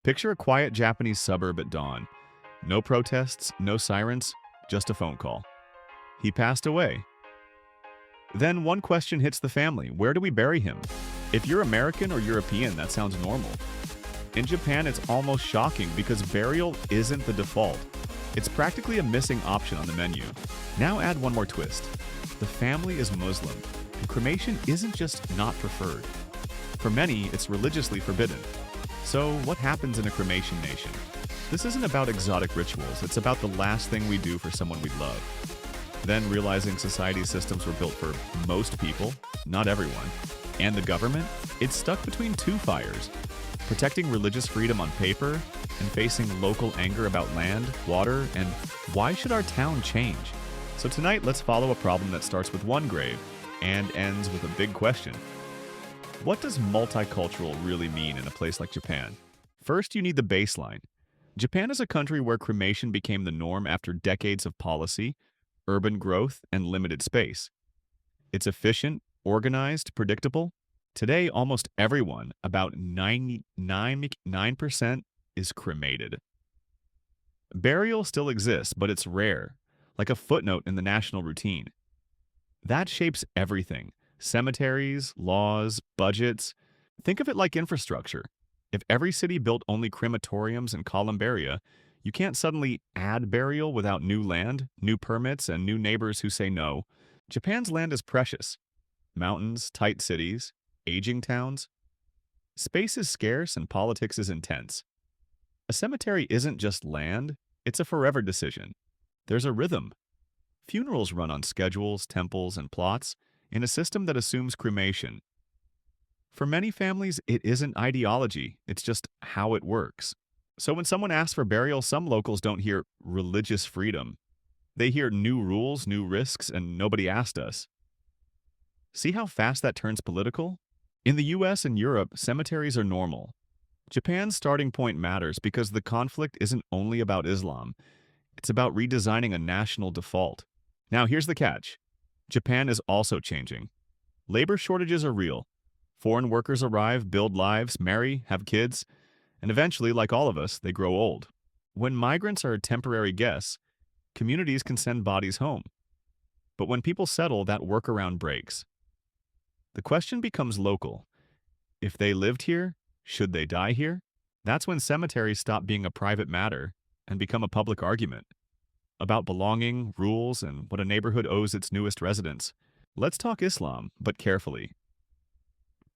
Picture a quiet Japanese suburb at dawn. No protests, no sirens, just a phone call. He passed away. Then one question hits the family: where do we bury him? If you're American or European, that sounds normal. In Japan, it's almost shocking because burial isn't the default. It's practically a missing option on the menu. Now add one more twist. The family is Muslim, and cremation isn't just not preferred. For many, it's religiously forbidden. So what happens in a cremation nation? This isn't about exotic rituals, it's about the last thing we do for someone we love. Then realizing society's systems were built for most people, not everyone, and the government, it's stuck between two fires: protecting religious freedom on paper and facing local anger about land, water, and why should our town change? So tonight, let's follow a problem that starts with one grave and ends with a big question. What does multicultural really mean in a place like Japan? First, you need the baseline. Japan is a country where cremation became the norm after decades of policy, urban growth, and limited space. It's efficient, organized, predictable. Today, almost everyone, about 99%, is cremated. Burial still exists, but it's rare, like a footnote in the national routine. That shapes everything: cemeteries, laws, budgets. Think of it like infrastructure. If every city built only crematoriums and columbaria, you can't suddenly add burial without new land, new permits, and new neighbors who say no. Japan's land is precious. Mountains, tight cities, aging towns. Space is scarce and politics is intense. A cemetery isn't just land, it's a forever decision. There's a rhythm. Funerals run on schedules, temples, and plots in a system that assumes cremation. For many families, it isn't ideology, it's just how it works. So when someone asks for burial, some locals don't hear religious freedom. They hear new rules, new risks, and nobody asked us. See how fast that turns political? In the US and Europe, cemeteries are normal. Japan's starting point matters because the conflict isn't only about Islam. It's about redesigning a national default. Now here's the catch. Japan is also changing. Labor shortages are real. Foreign workers arrive, build lives, marry, have kids, and eventually, like all of us, they grow old. When migrants are temporary guests, communities can send bodies home. But when people settle, that workaround breaks. The question becomes local. If they lived here, should they die here? That's when cemeteries stop being a private matter and become a public argument about belonging, rules, and what a neighborhood owes its newest residents. Let's talk Islam, but carefully.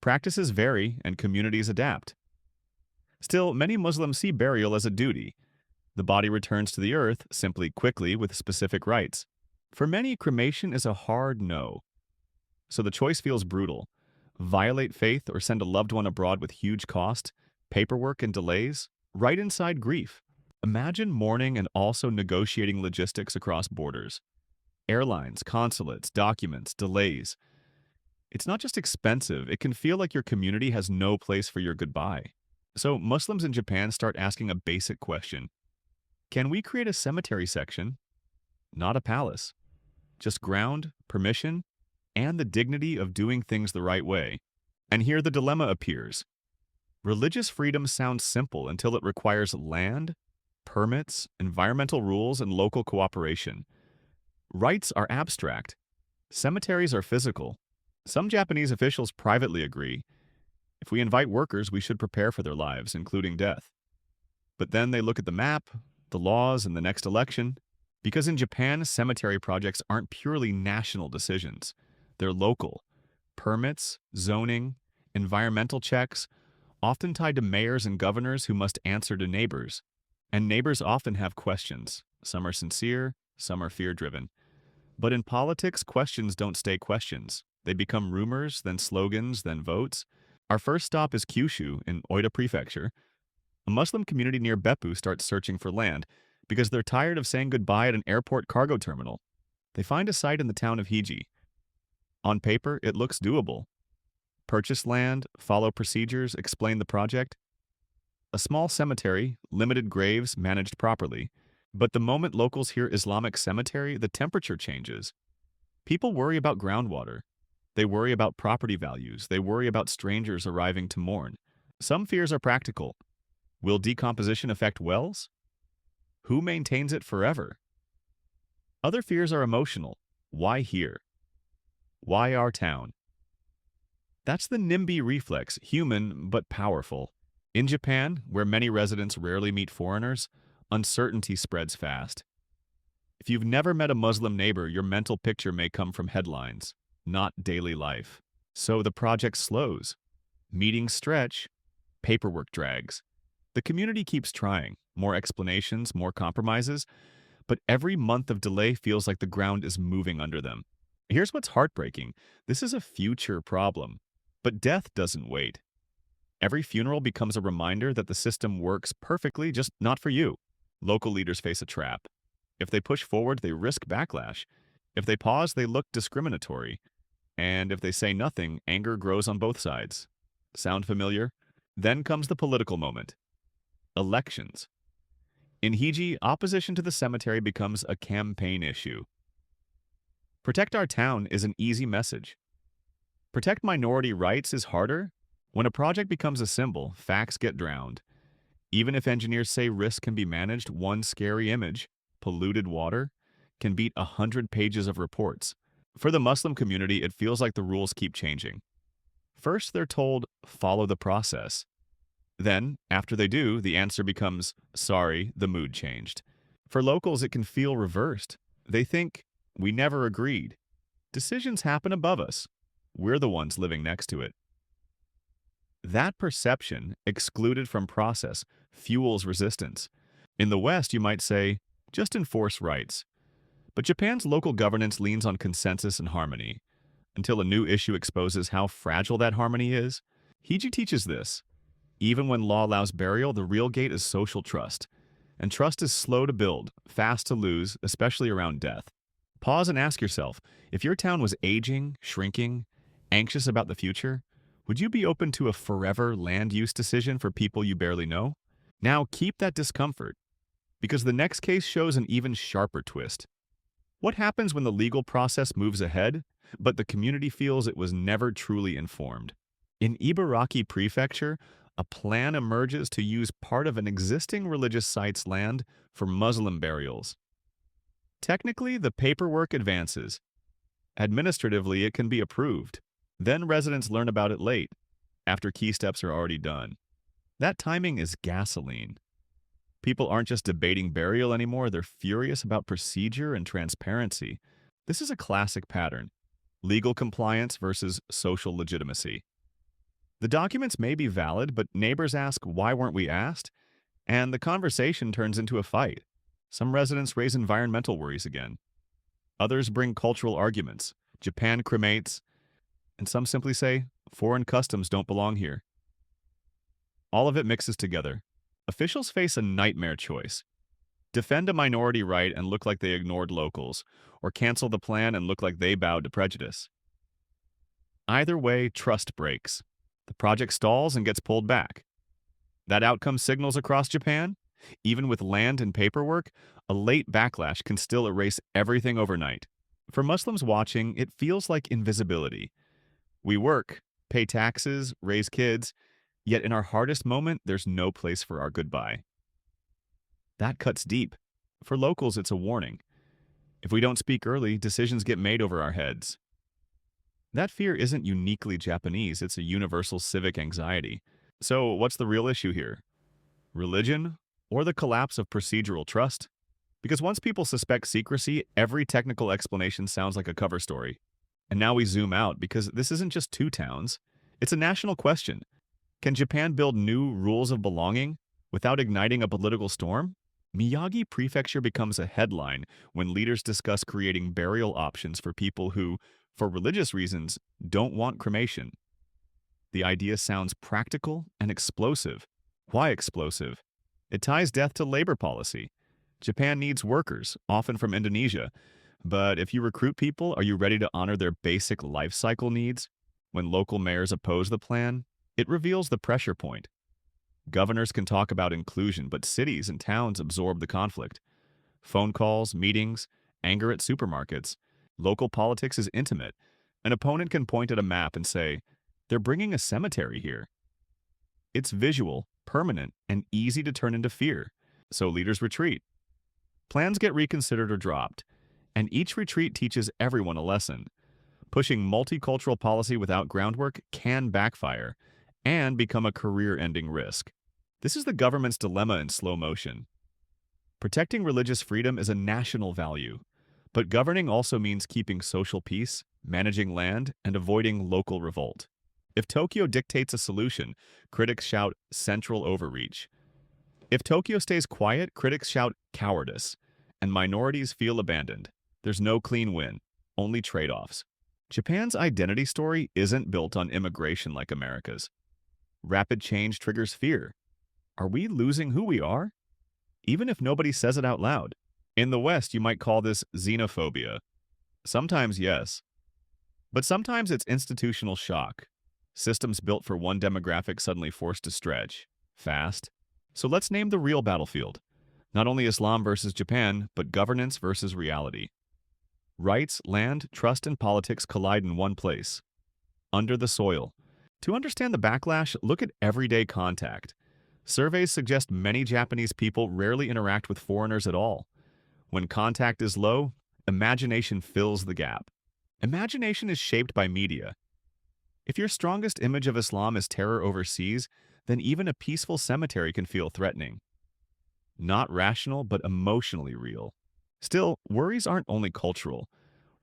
Practices vary and communities adapt. Still, many Muslims see burial as a duty. The body returns to the earth, simply, quickly, with specific rites. For many, cremation is a hard no. So the choice feels brutal. Violate faith or send a loved one abroad with huge cost, paperwork, and delays, right inside grief. Imagine mourning and also negotiating logistics across borders. Airlines, consulates, documents, delays. It's not just expensive, it can feel like your community has no place for your goodbye. So Muslims in Japan start asking a basic question. Can we create a cemetery section? Not a palace. Just ground, permission, and the dignity of doing things the right way. And here the dilemma appears. Religious freedom sounds simple until it requires land, permits, environmental rules, and local cooperation. Rights are abstract. Cemeteries are physical. Some Japanese officials privately agree. If we invite workers, we should prepare for their lives, including death. But then they look at the map, the laws, and the next election. Because in Japan, cemetery projects aren't purely national decisions. They're local. Permits, zoning, environmental checks, often tied to mayors and governors who must answer to neighbors. And neighbors often have questions. Some are sincere, some are fear-driven. But in politics, questions don't stay questions. They become rumors, then slogans, then votes. Our first stop is Kyushu in Oita Prefecture. A Muslim community near Beppu starts searching for land because they're tired of saying goodbye at an airport cargo terminal. They find a site in the town of Hiji. On paper, it looks doable. Purchase land, follow procedures, explain the project. A small cemetery, limited graves managed properly. But the moment locals hear Islamic cemetery, the temperature changes. People worry about groundwater. They worry about property values. They worry about strangers arriving to mourn. Some fears are practical. Will decomposition affect wells? Who maintains it forever? Other fears are emotional. Why here? Why our town? That's the NIMBY reflex, human but powerful. In Japan, where many residents rarely meet foreigners, uncertainty spreads fast. If you've never met a Muslim neighbor, your mental picture may come from headlines, not daily life. So the project slows. Meetings stretch, paperwork drags. The community keeps trying, more explanations, more compromises, but every month of delay feels like the ground is moving under them. Here's what's heartbreaking. This is a future problem, but death doesn't wait. Every funeral becomes a reminder that the system works perfectly, just not for you. Local leaders face a trap. If they push forward, they risk backlash. If they pause, they look discriminatory. And if they say nothing, anger grows on both sides. Sound familiar? Then comes the political moment. Elections. In Hiji, opposition to the cemetery becomes a campaign issue. Protect our town is an easy message. Protect minority rights is harder. When a project becomes a symbol, facts get drowned. Even if engineers say risk can be managed, one scary image, polluted water, can beat 100 pages of reports. For the Muslim community, it feels like the rules keep changing. First, they're told, follow the process. Then, after they do, the answer becomes, sorry, the mood changed. For locals, it can feel reversed. They think, we never agreed. Decisions happen above us. We're the ones living next to it. That perception, excluded from process, fuels resistance. In the West, you might say, just enforce rights. But Japan's local governance leans on consensus and harmony. Until a new issue exposes how fragile that harmony is, Hiji teaches this. Even when law allows burial, the real gate is social trust. And trust is slow to build, fast to lose, especially around death. Pause and ask yourself, if your town was aging, shrinking, anxious about the future, would you be open to a forever land use decision for people you barely know? Now keep that discomfort, because the next case shows an even sharper twist. What happens when the legal process moves ahead, but the community feels it was never truly informed? In Ibaraki Prefecture, a plan emerges to use part of an existing religious site's land for Muslim burials. Technically, the paperwork advances. Administratively, it can be approved. Then residents learn about it late, after key steps are already done. That timing is gasoline. People aren't just debating burial anymore, they're furious about procedure and transparency. This is a classic pattern: legal compliance versus social legitimacy. The documents may be valid, but neighbors ask, why weren't we asked? And the conversation turns into a fight. Some residents raise environmental worries again. Others bring cultural arguments. Japan cremates, and some simply say, foreign customs don't belong here. All of it mixes together. Officials face a nightmare choice: defend a minority right and look like they ignored locals, or cancel the plan and look like they bowed to prejudice. Either way, trust breaks. The project stalls and gets pulled back. That outcome signals across Japan. Even with land and paperwork, a late backlash can still erase everything overnight. For Muslims watching, it feels like invisibility. We work, pay taxes, raise kids, yet in our hardest moment, there's no place for our goodbye. That cuts deep. For locals, it's a warning. If we don't speak early, decisions get made over our heads. That fear isn't uniquely Japanese, it's a universal civic anxiety. So what's the real issue here? Religion or the collapse of procedural trust? Because once people suspect secrecy, every technical explanation sounds like a cover story. And now we zoom out, because this isn't just two towns. It's a national question. Can Japan build new rules of belonging without igniting a political storm? Miyagi Prefecture becomes a headline when leaders discuss creating burial options for people who, for religious reasons, don't want cremation. The idea sounds practical and explosive. Why explosive? It ties death to labor policy. Japan needs workers, often from Indonesia. But if you recruit people, are you ready to honor their basic life cycle needs? When local mayors oppose the plan, it reveals the pressure point. Governors can talk about inclusion, but cities and towns absorb the conflict. Phone calls, meetings, anger at supermarkets. Local politics is intimate. An opponent can point at a map and say, they're bringing a cemetery here. It's visual, permanent and easy to turn into fear. So leaders retreat. Plans get reconsidered or dropped, and each retreat teaches everyone a lesson. Pushing multicultural policy without groundwork can backfire and become a career-ending risk. This is the government's dilemma in slow motion. Protecting religious freedom is a national value, but governing also means keeping social peace, managing land, and avoiding local revolt. If Tokyo dictates a solution, critics shout central overreach. If Tokyo stays quiet, critics shout cowardice, and minorities feel abandoned. There's no clean win, only trade-offs. Japan's identity story isn't built on immigration like America's. Rapid change triggers fear. Are we losing who we are? Even if nobody says it out loud. In the West, you might call this xenophobia. Sometimes, yes. But sometimes it's institutional shock. Systems built for one demographic suddenly forced to stretch. Fast. So let's name the real battlefield. Not only Islam versus Japan, but governance versus reality. Rights, land, trust, and politics collide in one place. Under the soil. To understand the backlash, look at everyday contact. Surveys suggest many Japanese people rarely interact with foreigners at all. When contact is low, imagination fills the gap. Imagination is shaped by media. If your strongest image of Islam is terror overseas, then even a peaceful cemetery can feel threatening. Not rational, but emotionally real. Still, worries aren't only cultural.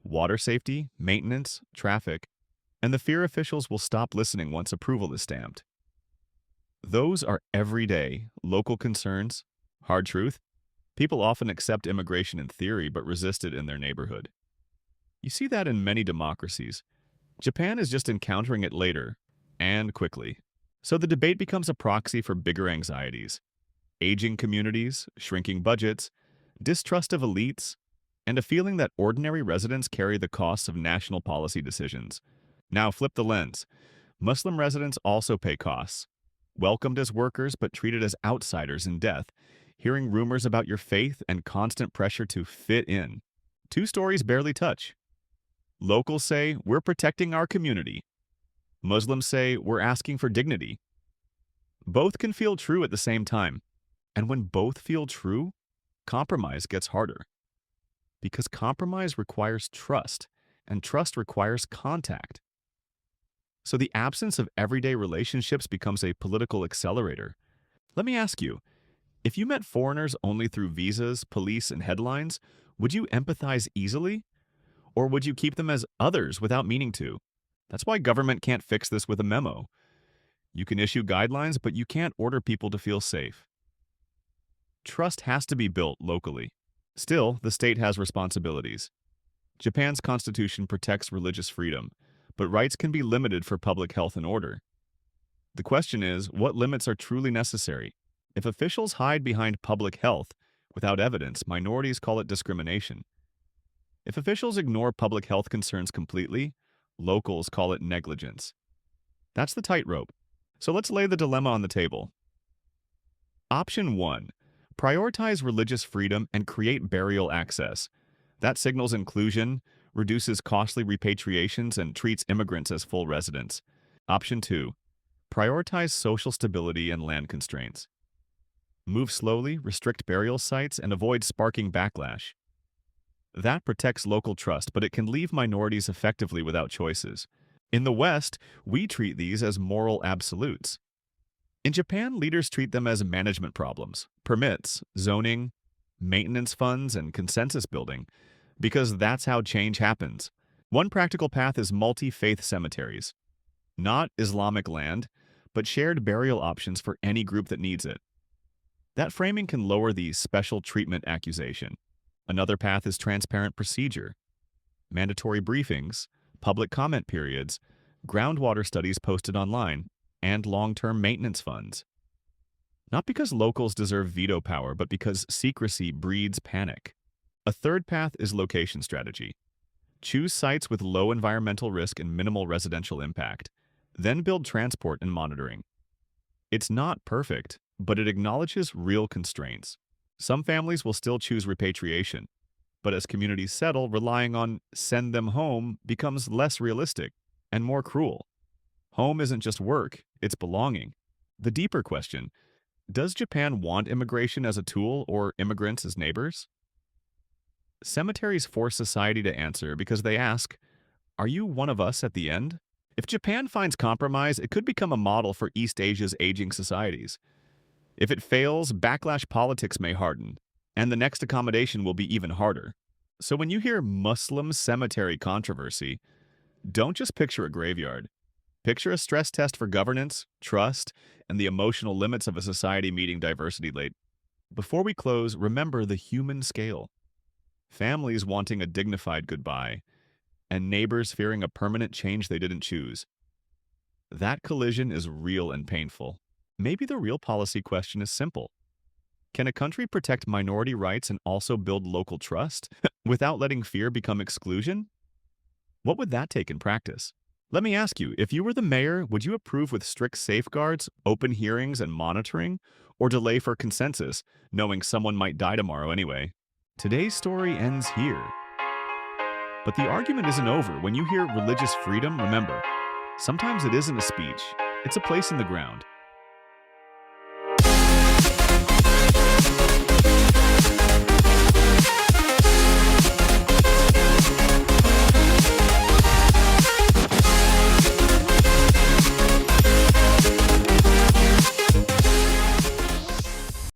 Water safety, maintenance, traffic, and the fear officials will stop listening once approval is stamped. Those are everyday, local concerns. Hard truth, people often accept immigration in theory but resist it in their neighborhood. You see that in many democracies. Japan is just encountering it later, and quickly. So the debate becomes a proxy for bigger anxieties. Aging communities, shrinking budgets, distrust of elites, and a feeling that ordinary residents carry the costs of national policy decisions. Now flip the lens. Muslim residents also pay costs. Welcomed as workers but treated as outsiders in death, hearing rumors about your faith and constant pressure to fit in. Two stories barely touch. Locals say, we're protecting our community. Muslims say, we're asking for dignity. Both can feel true at the same time. And when both feel true, compromise gets harder. Because compromise requires trust, and trust requires contact. So the absence of everyday relationships becomes a political accelerator. Let me ask you, if you met foreigners only through visas, police, and headlines, would you empathize easily? Or would you keep them as others without meaning to? That's why government can't fix this with a memo. You can issue guidelines, but you can't order people to feel safe. Trust has to be built locally. Still, the state has responsibilities. Japan's constitution protects religious freedom, but rights can be limited for public health and order. The question is, what limits are truly necessary? If officials hide behind public health without evidence, minorities call it discrimination. If officials ignore public health concerns completely, locals call it negligence. That's the tightrope. So let's lay the dilemma on the table. Option 1. Prioritize religious freedom and create burial access. That signals inclusion, reduces costly repatriations, and treats immigrants as full residents. Option 2. Prioritize social stability and land constraints. Move slowly, restrict burial sites, and avoid sparking backlash. That protects local trust, but it can leave minorities effectively without choices. In the West, we treat these as moral absolutes. In Japan, leaders treat them as management problems, permits, zoning, maintenance funds, and consensus building, because that's how change happens. One practical path is multi-faith cemeteries. Not Islamic land, but shared burial options for any group that needs it. That framing can lower the special treatment accusation. Another path is transparent procedure. Mandatory briefings, public comment periods, groundwater studies posted online, and long-term maintenance funds. Not because locals deserve veto power, but because secrecy breeds panic. A third path is location strategy. Choose sites with low environmental risk and minimal residential impact. Then build transport and monitoring. It's not perfect, but it acknowledges real constraints. Some families will still choose repatriation, but as communities settle, relying on send them home becomes less realistic and more cruel. Home isn't just work, it's belonging. The deeper question, Does Japan want immigration as a tool or immigrants as neighbors? Cemeteries force society to answer because they ask, are you one of us at the end? If Japan finds compromise, it could become a model for East Asia's aging societies. If it fails, backlash politics may harden, and the next accommodation will be even harder. So when you hear Muslim cemetery controversy, don't just picture a graveyard. Picture a stress test for governance, trust, and the emotional limits of a society meeting diversity late. Before we close, remember the human scale. Families wanting a dignified goodbye, and neighbors fearing a permanent change they didn't choose. That collision is real and painful. Maybe the real policy question is simple. Can a country protect minority rights and also build local trust without letting fear become exclusion? What would that take in practice? Let me ask you, if you were the mayor, would you approve with strict safeguards, open hearings, and monitoring, or delay for consensus, knowing someone might die tomorrow anyway? Today's story ends here. But the argument isn't over. When you hear religious freedom, remember, sometimes it isn't a speech, it's a place in the ground.